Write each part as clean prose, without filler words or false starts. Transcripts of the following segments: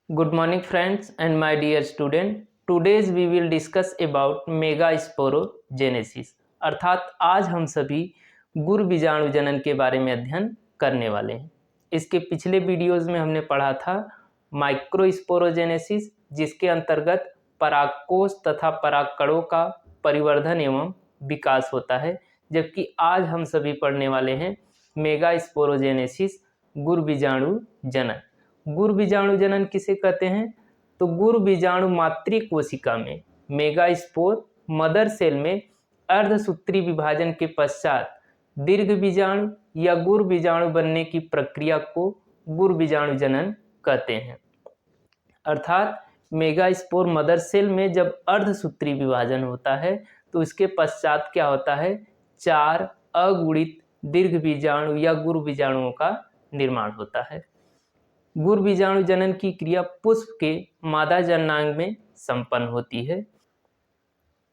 Good morning friends and my dear student. Today's we will discuss about megasporogenesis अर्थात आज हम सभी गुरु बीजाणु जनन के बारे में अध्ययन करने वाले हैं। इसके पिछले वीडियोस में हमने पढ़ा था माइक्रोस्पोरोजेनेसिस, जिसके अंतर्गत परागकोश तथा परागकणों का परिवर्धन एवं विकास होता है, जबकि आज हम सभी पढ़ने वाले हैं मेगास्पोरोजेनेसिस गुरु बीजाणु जनन। गुरु बीजाणु जनन किसे कहते हैं? तो गुरु बीजाणु मातृ कोशिका में मेगास्पोर मदर सेल में अर्धसूत्री विभाजन के पश्चात दीर्घ बीजाणु या गुरु बीजाणु बनने की प्रक्रिया को गुरु बीजाणु जनन कहते हैं। अर्थात मेगास्पोर मदर सेल में जब अर्धसूत्री विभाजन होता है तो इसके पश्चात क्या होता है? 4 अगुणित दीर्घ बीजाणु या गुरु बीजाणुओं का निर्माण होता है। गुरु बीजाणु जनन की क्रिया पुष्प के मादा जननांग में संपन्न होती है।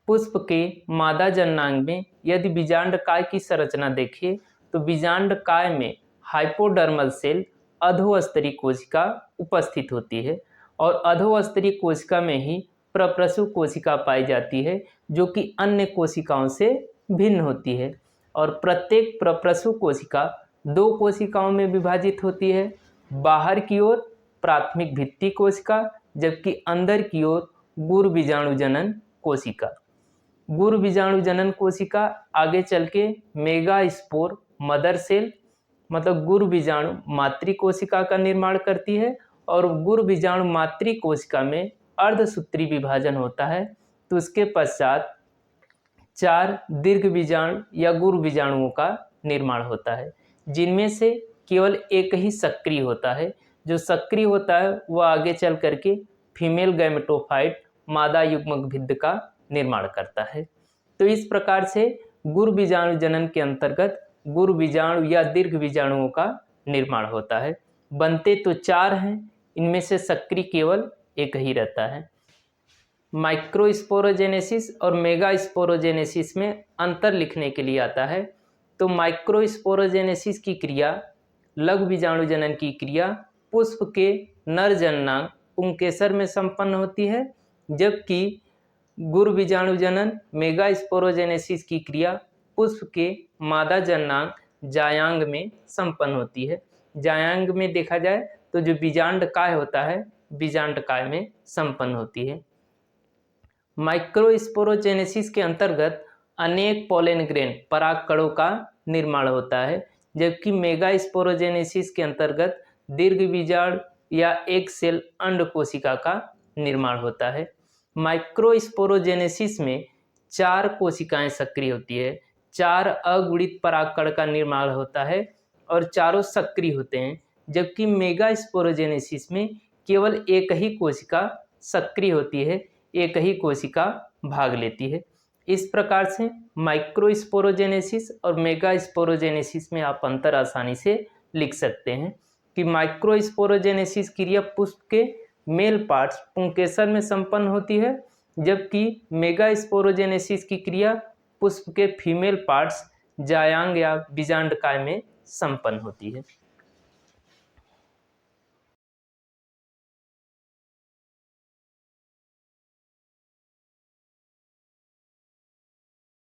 पुष्प के मादा जननांग में यदि बीजांडकाय की संरचना देखें तो बीजांडकाय में हाइपोडर्मल सेल अधोस्तरीय कोशिका उपस्थित होती है और अधोस्तरीय कोशिका में ही प्रप्रसु कोशिका पाई जाती है, जो कि अन्य कोशिकाओं से भिन्न होती है। और प्रत्येक प्रप्रसु कोशिका 2 कोशिकाओं में विभाजित होती है। बाहर की ओर प्राथमिक भित्ति कोशिका, जबकि अंदर की ओर गुरु बीजाणु जनन कोशिका। गुरु बीजाणु जनन कोशिका आगे चल के मेगास्पोर मदर सेल मतलब गुरु बीजाणु मातृ कोशिका का निर्माण करती है और गुरु बीजाणु मातृ कोशिका में अर्धसूत्री विभाजन होता है। तो उसके पश्चात 4 दीर्घ बीजाणु या गुरु बीजाणुओं का निर्माण होता है, जिनमें से केवल एक ही सक्रिय होता है। जो सक्रिय होता है वह आगे चल करके फीमेल गैमेटोफाइट मादा युग्मक भिद्ध का निर्माण करता है। तो इस प्रकार से गुरु बीजाणु जनन के अंतर्गत गुरु बीजाणु या दीर्घ बीजाणुओं का निर्माण होता है। बनते तो 4 हैं, इनमें से सक्रिय केवल एक ही रहता है। माइक्रोस्पोरोजेनेसिस और मेगास्पोरोजेनेसिस में अंतर लिखने के लिए आता है। तो माइक्रोस्पोरोजेनेसिस की क्रिया लघु बीजाणु जनन की क्रिया पुष्प के नर जननांग पुंकेसर में संपन्न होती है, जबकि गुरु बीजाणु जनन मेगास्पोरोजेनेसिस की क्रिया पुष्प के मादा जननांग जायांग में संपन्न होती है। जायांग में देखा जाए तो जो बीजांडकाय होता है बीजांडकाय में संपन्न होती है। माइक्रोस्पोरोजेनेसिस के अंतर्गत अनेक पोलन ग्रेन परागकणों का निर्माण होता है, जबकि मेगास्पोरोजेनेसिस के अंतर्गत दीर्घ बीजाणु या एक सेल अंड कोशिका का निर्माण होता है। माइक्रोस्पोरोजेनेसिस में 4 कोशिकाएं सक्रिय होती है, 4 अगुणित परागकण का निर्माण होता है और चारों सक्रिय होते हैं, जबकि मेगास्पोरोजेनेसिस में केवल एक ही कोशिका सक्रिय होती है, एक ही कोशिका भाग लेती है। इस प्रकार से माइक्रोस्पोरोजेनेसिस और मेगास्पोरोजेनेसिस में आप अंतर आसानी से लिख सकते हैं कि माइक्रोस्पोरोजेनेसिस क्रिया पुष्प के मेल पार्ट्स पुंकेसर में संपन्न होती है, जबकि मेगास्पोरोजेनेसिस की क्रिया पुष्प के फीमेल पार्ट्स जायांग या बीजांडकाय में संपन्न होती है।